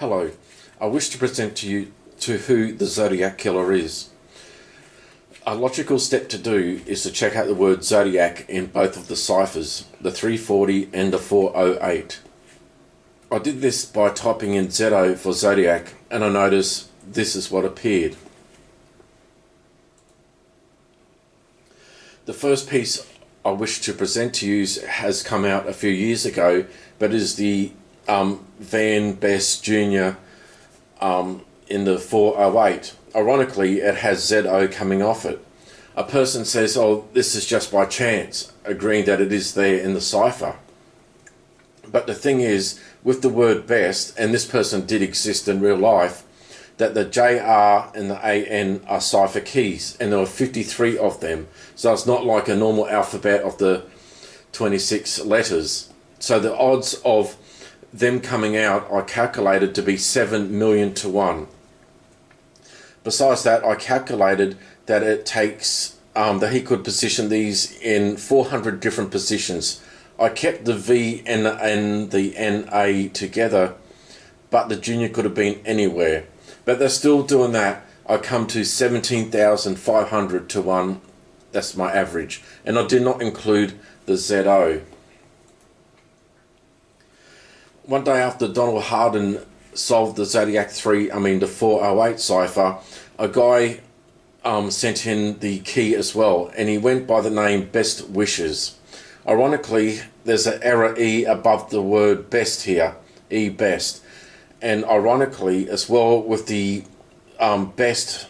Hello, I wish to present to you who the Zodiac killer is. A logical step to do is to check out the word Zodiac in both of the ciphers, the 340 and the 408. I did this by typing in ZO for Zodiac, and I noticed this is what appeared. The first piece I wish to present to you has come out a few years ago, but is the Van Best Jr. In the 408. Ironically, it has ZO coming off it. A person says, oh, this is just by chance, agreeing that it is there in the cipher. But the thing is, with the word best, and this person did exist in real life, that the JR and the AN are cipher keys, and there were 53 of them. So it's not like a normal alphabet of the 26 letters. So the odds of them coming out are calculated to be 7 million to 1. Besides that, I calculated that it takes that he could position these in 400 different positions. I kept the V and the NA together, but the junior could have been anywhere. But they're still doing that. I come to 17,500 to 1. That's my average. And I did not include the ZO. One day after Donald Harden solved the Zodiac the 408 cipher, a guy sent in the key as well, and he went by the name Best Wishes. Ironically, there's an error E above the word best here, E best. And ironically as well, with the best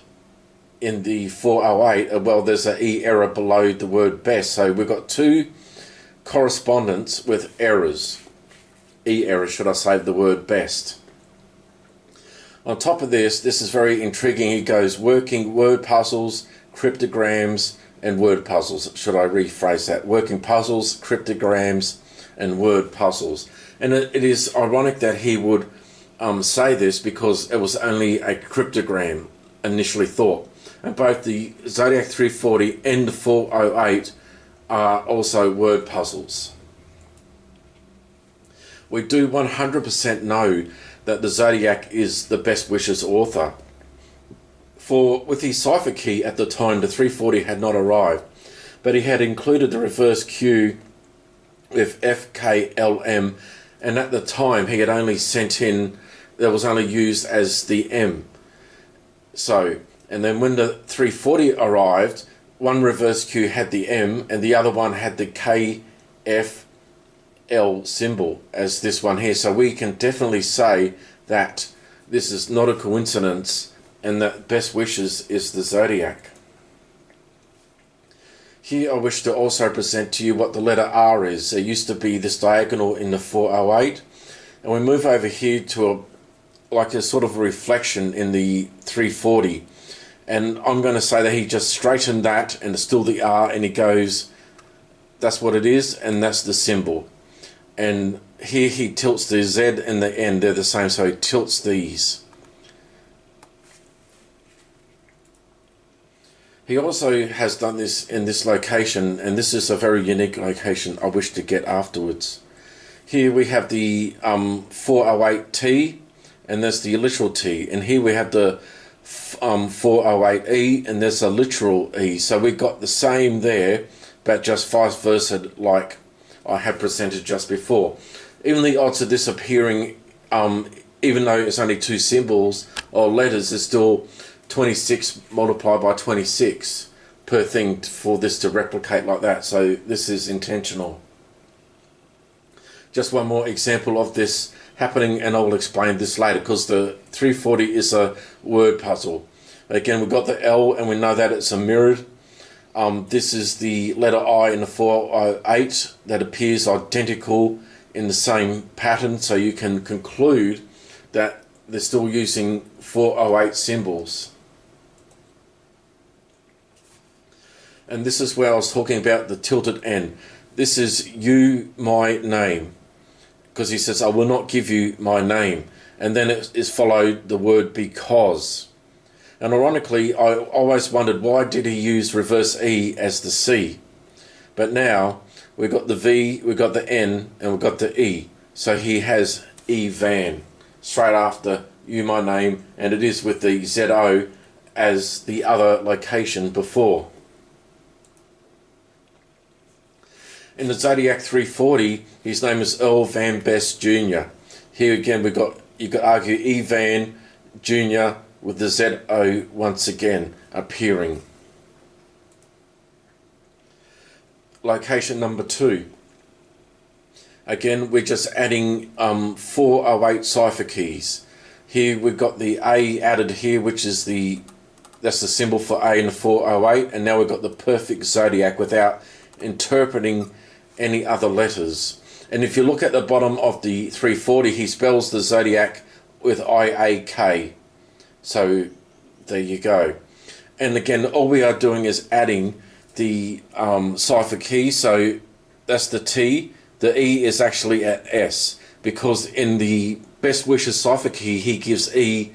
in the 408, well, there's an E error below the word best. So we've got two correspondents with errors. E error, should I say, the word best. On top of this is very intriguing. He goes working word puzzles, cryptograms, and word puzzles. Should I rephrase that? Working puzzles, cryptograms, and word puzzles. And it is ironic that he would say this, because it was only a cryptogram initially thought. And both the Zodiac 340 and the 408 are also word puzzles. We do 100% know that the Zodiac is the Best Wishes author. For with his cipher key at the time, the 340 had not arrived, but he had included the reverse Q with FKLM, and at the time he had only sent in, that was only used as the M. So, and then when the 340 arrived, one reverse Q had the M and the other one had the KF L symbol as this one here. So we can definitely say that this is not a coincidence, and that Best Wishes is the Zodiac. Here I wish to also present to you what the letter R is. There used to be this diagonal in the 408, and we move over here to a sort of a reflection in the 340, and I'm going to say that he just straightened that, and it's still the R, and he goes, that's what it is, and that's the symbol. And here he tilts the Z and the N, they're the same, so he tilts these. He also has done this in this location, and this is a very unique location I wish to get afterwards. Here we have the 408T, and there's the literal T, and here we have the 408E, and there's a literal E. So we got the same there, but just vice versa, like I had presented just before. Even the odds of this appearing, even though it's only two symbols or letters, is still 26 multiplied by 26 per thing for this to replicate like that. So this is intentional. Just one more example of this happening, and I will explain this later, because the 340 is a word puzzle. Again, we've got the L, and we know that it's a mirrored. This is the letter I in the 408 that appears identical in the same pattern, so you can conclude that they're still using 408 symbols. And this is where I was talking about the tilted N. This is you, my name, because he says, I will not give you my name. And then it is followed the word because. And ironically, I always wondered, why did he use reverse E as the C? But now we've got the V, we've got the N, and we've got the E. So he has E Van. straight after you, my name, and it is with the ZO as the other location before. In the Zodiac 340, his name is Earl Van Best Jr. Here again, you could argue E Van Jr. with the ZO once again appearing. Location number 2. Again, we're just adding 408 cipher keys. Here we've got the A added here, which is that's the symbol for A in the 408, and now we've got the perfect Zodiac without interpreting any other letters. And if you look at the bottom of the 340, he spells the Zodiac with IAK. So there you go. And again, all we are doing is adding the cipher key. So that's the T. The E is actually at S, because in the best wishes cipher key he gives E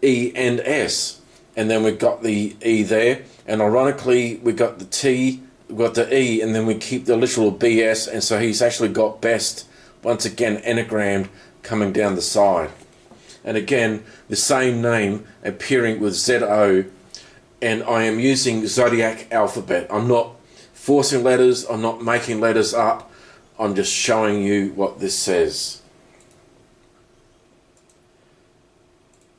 and S, and then we've got the E there, and ironically we got the T, we've got the E, and then we keep the literal BS, and so he's actually got best once again enagrammed coming down the side. And again, the same name appearing with ZO, and I am using Zodiac alphabet. I'm not forcing letters, I'm not making letters up, I'm just showing you what this says.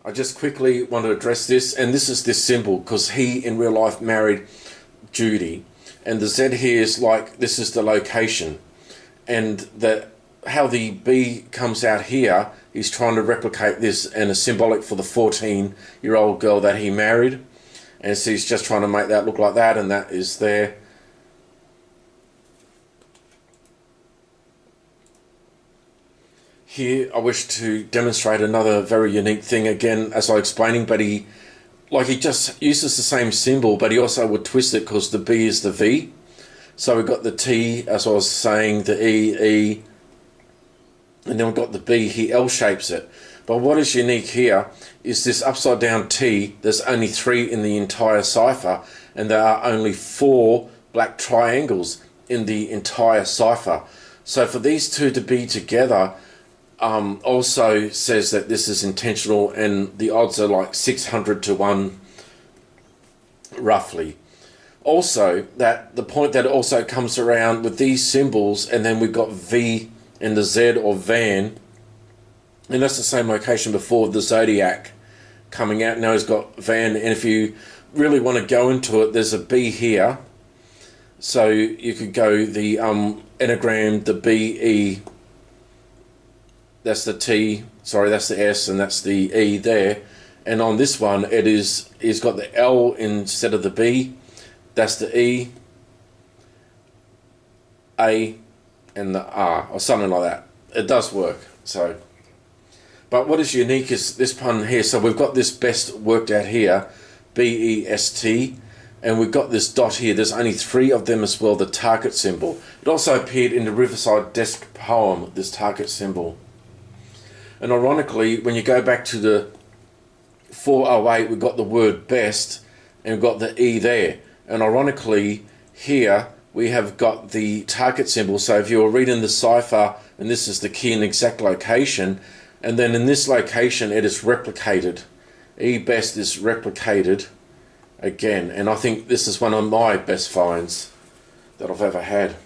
I just quickly want to address this, and this is this symbol, because he in real life married Judy, and the Z here is like, this is the location, and how the B comes out here, he's trying to replicate this, and is symbolic for the 14-year-old girl that he married, and so he's just trying to make that look like that, and that is there. Here I wish to demonstrate another very unique thing, again as I was explaining, but he just uses the same symbol, but he also would twist it because the B is the V. So we've got the T, as I was saying, the E, and then we've got the B, he L shapes it. But what is unique here is this upside down T. There's only 3 in the entire cipher, and there are only 4 black triangles in the entire cipher. So for these two to be together also says that this is intentional, and the odds are like 600 to 1 roughly. Also, that the point that also comes around with these symbols, and then we've got V and the Z or Van, and that's the same location before the Zodiac coming out. Now he's got Van, and if you really want to go into it, there's a B here, so you could go the anagram, the BE, that's the T, sorry, that's the S, and that's the E there. And on this one, he's got the L instead of the B. That's the E, A, and the R, or something like that. It does work. So, but what is unique is this pun here. So we've got this best worked out here, BEST, and we've got this dot here. There's only 3 of them as well, the target symbol. It also appeared in the Riverside Desk poem, this target symbol. And ironically, when you go back to the 408, we've got the word best, and we've got the E there. And ironically, here we have got the target symbol. So if you're reading the cipher, and this is the key and exact location, and then in this location it is replicated. E best is replicated again. And I think this is one of my best finds that I've ever had.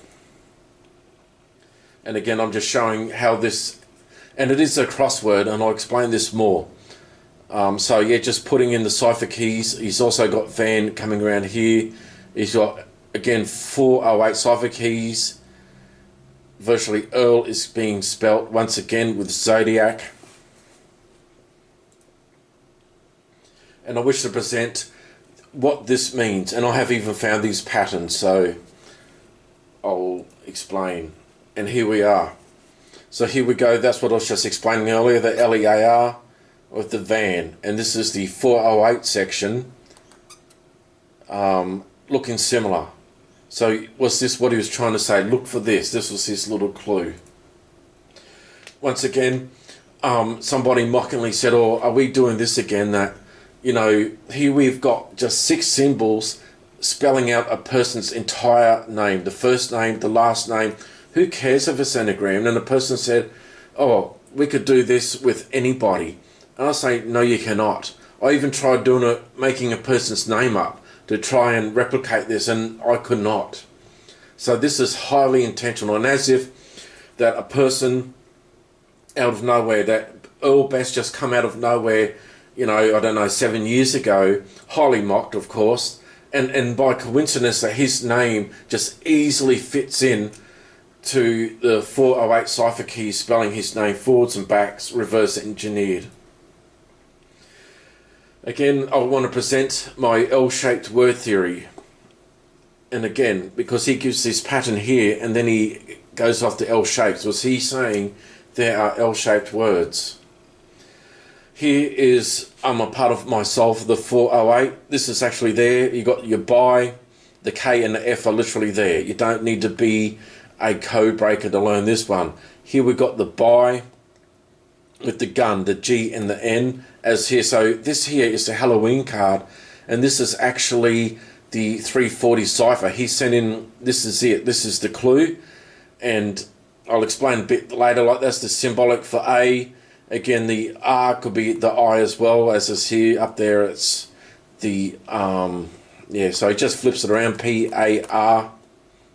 And again, I'm just showing how this, and it is a crossword, and I'll explain this more. So yeah, just putting in the cipher keys. He's also got Van coming around here. He's got, again, 408 cipher keys. Virtually Earl is being spelt once again with Zodiac. And I wish to present what this means, and I have even found these patterns, so I'll explain. And here we are. So here we go, that's what I was just explaining earlier, the LEAR with the Van, and this is the 408 section, looking similar. So was this what he was trying to say? Look for this. This was his little clue. Once again, somebody mockingly said, oh, are we doing this again? That, you know, here we've got just 6 symbols spelling out a person's entire name, the first name, the last name. Who cares if it's anagram? And the person said, oh, we could do this with anybody. And I say, no, you cannot. I even tried doing it, making a person's name up to try and replicate this, and I could not. So this is highly intentional, and as if that a person out of nowhere, that Earl Best just come out of nowhere, you know, I don't know, 7 years ago, highly mocked, of course, and by coincidence that his name just easily fits in to the 408 cipher keys, spelling his name forwards and backs, reverse engineered. Again, I want to present my L-shaped word theory. And again, because he gives this pattern here and then he goes off to L shapes, was he saying there are L-shaped words? Here is a part of my solve for the 408. This is actually there. You got your by, the K and the F are literally there. You don't need to be a code breaker to learn this one. Here we've got the by with the gun, the G and the N as here. So this here is the Halloween card, and this is actually the 340 cipher. He sent in, this is it, this is the clue, and I'll explain a bit later, like that's the symbolic for A. Again, the R could be the I as well, as is here. Up there it's the, yeah, so he just flips it around, P-A-R,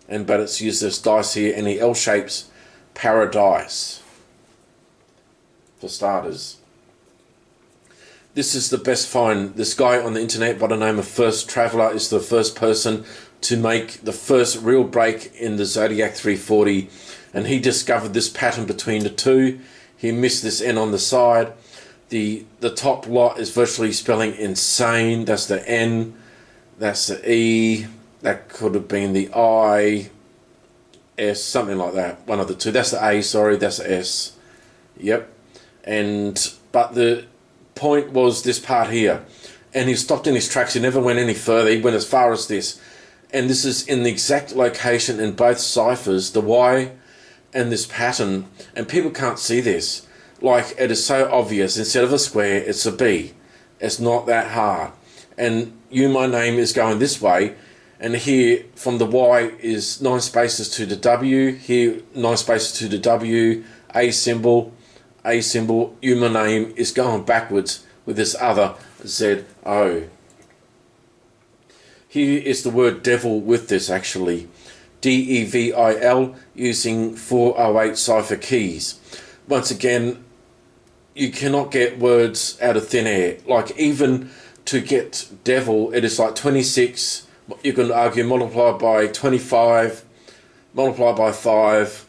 but it's used as dice here, and the L shapes paradise, for starters. This is the best find. This guy on the internet by the name of First Traveller is the first person to make the first real break in the Zodiac 340, and he discovered this pattern between the two. He missed this N on the side. The top lot is virtually spelling insane. That's the N, that's the E, that could have been the I, S, something like that, one of the two. That's the A, sorry, that's the S. Yep. But the point was this part here, and he stopped in his tracks. He never went any further. He went as far as this, and this is in the exact location in both ciphers, the Y and this pattern, and people can't see this. Like, it is so obvious. Instead of a square, it's a B. It's not that hard. And my name is going this way, and here from the Y is 9 spaces to the W, here 9 spaces to the W, A symbol, my name is going backwards with this other Z-O. Here is the word devil with this, actually. D-E-V-I-L, using 408 cipher keys. Once again, you cannot get words out of thin air. Like, even to get devil, it is like 26, you can argue multiply by 25, multiply by 5,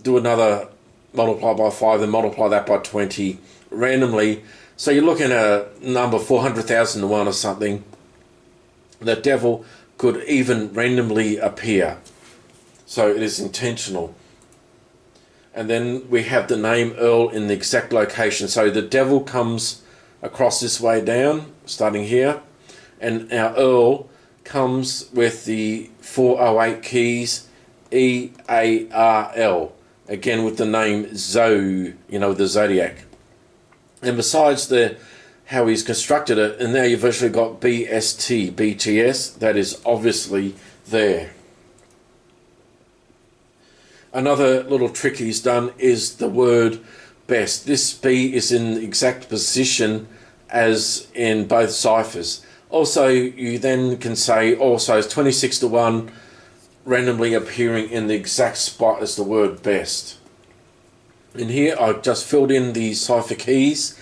do another multiply by 5, then multiply that by 20 randomly. So you're looking at a number 400,001 or something. The devil could even randomly appear. So it is intentional. And then we have the name Earl in the exact location. So the devil comes across this way down, starting here, and our Earl comes with the 408 keys, E-A-R-L. Again with the name the Zodiac. And besides how he's constructed it, and now you've virtually got B-S-T, BTS, that is obviously there. Another little trick he's done is the word best. This B is in the exact position as in both ciphers. Also, you then can say also it's 26 to 1, randomly appearing in the exact spot as the word best. And here I've just filled in the cipher keys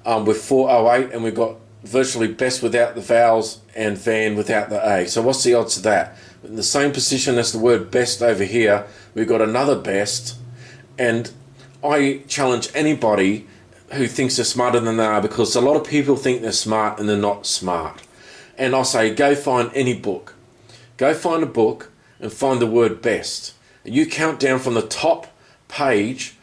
with 408, and we've got virtually best without the vowels and van without the A. So what's the odds of that? In the same position as the word best over here, we've got another best, and I challenge anybody who thinks they're smarter than they are, because a lot of people think they're smart and they're not smart. And I say, go find any book. Go find a book and find the word best. And you count down from the top page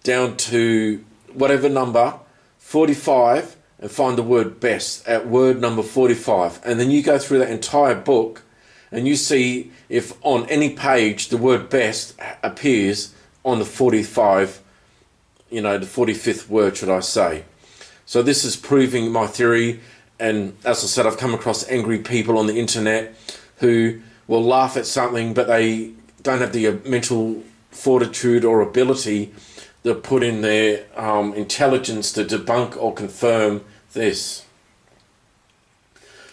down to whatever number, 45, and find the word best at word number 45. And then you go through that entire book and you see if on any page the word best appears on the 45, the 45th word, should I say. So this is proving my theory, and as I said, I've come across angry people on the internet who will laugh at something, but they don't have the mental fortitude or ability to put in their intelligence to debunk or confirm this.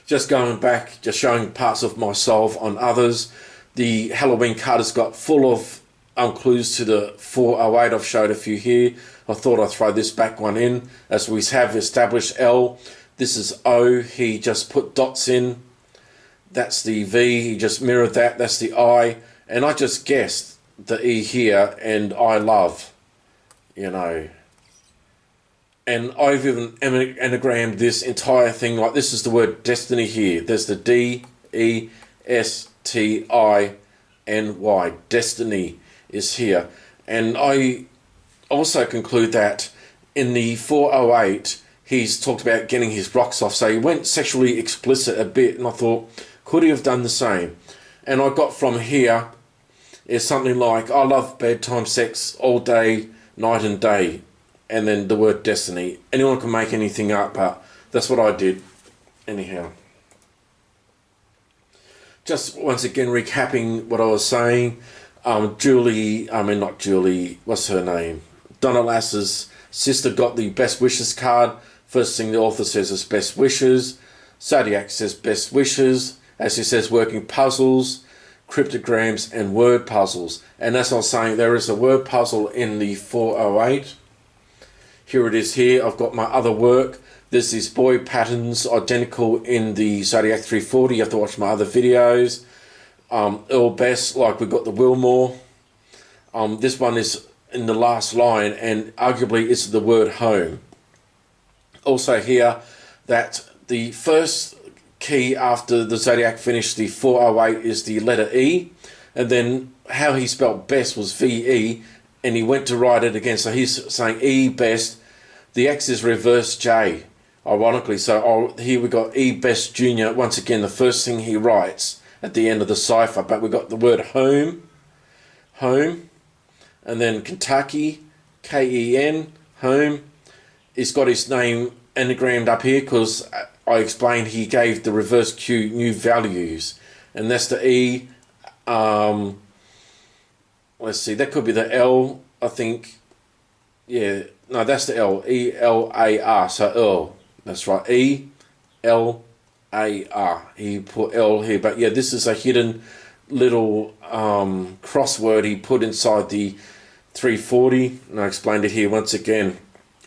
Just going back, just showing parts of myself on others. The Halloween card has got full of clues to the 408. I've showed a few here. I thought I'd throw this back one in, as we have established L. This is O. He just put dots in. That's the V. He just mirrored that. That's the I. And I just guessed the E here, and I love, you know. And I've even anagrammed this entire thing. Like, this is the word destiny here. There's the D-E-S-T-I-N-Y. Destiny is here. And I also conclude that in the 408, he's talked about getting his rocks off. So he went sexually explicit a bit. And I thought, could he have done the same? And I got from here is something like, I love bedtime sex all day, night and day. And then the word destiny. Anyone can make anything up, but that's what I did. Anyhow. Just once again recapping what I was saying. Not Julie, what's her name? Donna Lass's sister got the best wishes card. First thing the author says is best wishes. Zodiac says best wishes. As he says, working puzzles, cryptograms, and word puzzles. And as I was saying, there is a word puzzle in the 408. Here it is here. I've got my other work. There's these boy patterns identical in the Zodiac 340. You have to watch my other videos. Earl Best, like we've got the Wilmore. This one is in the last line, and arguably it's the word home. Also here, that the first key after the Zodiac finished the 408 is the letter E. And then how he spelled best was V-E. And he went to write it again, so he's saying E best. The X is reverse J, ironically. So here we got E best junior. Once again, the first thing he writes at the end of the cipher. But we got the word home, and then Kentucky, K-E-N, home. He's got his name anagrammed up here because I explained he gave the reverse Q new values, and that's the E. Let's see, that could be the L, I think. Yeah, no, that's the L. E-L-A-R, so Earl. That's right, E-L-A-R. He put L here, but yeah, this is a hidden little crossword he put inside the 340, and I explained it here once again.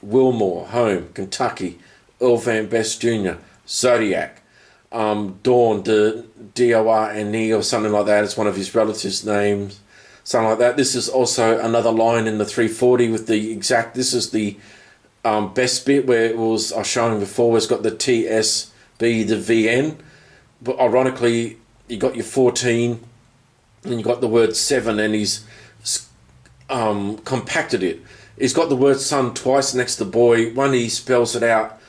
Wilmore, home, Kentucky, Earl Van Best Jr., Zodiac, Dawn, the D-O-R-N-E or something like that. It's one of his relatives' names. Something like that. This is also another line in the 340 with the exact, this is the best bit where it was, I was showing before, where it's got the TSB, the VN. But ironically, you got your 14, and you got the word 7, and he's compacted it. He's got the word son twice next to boy. One he spells it out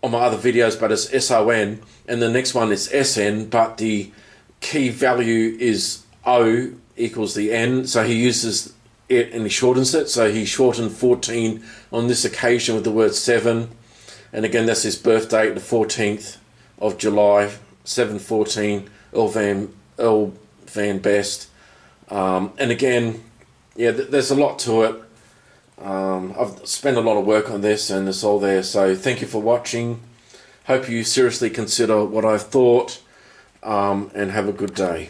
on my other videos, but it's S-O-N, and the next one is S-N, but the key value is O equals the N, so he uses it and he shortens it. So he shortened 14 on this occasion with the word 7, and again that's his birth date, the 14th of July, 7/14, Earl Van Best. And again, yeah, there's a lot to it. I've spent a lot of work on this, and it's all there. So thank you for watching. Hope you seriously consider what I've thought, and have a good day.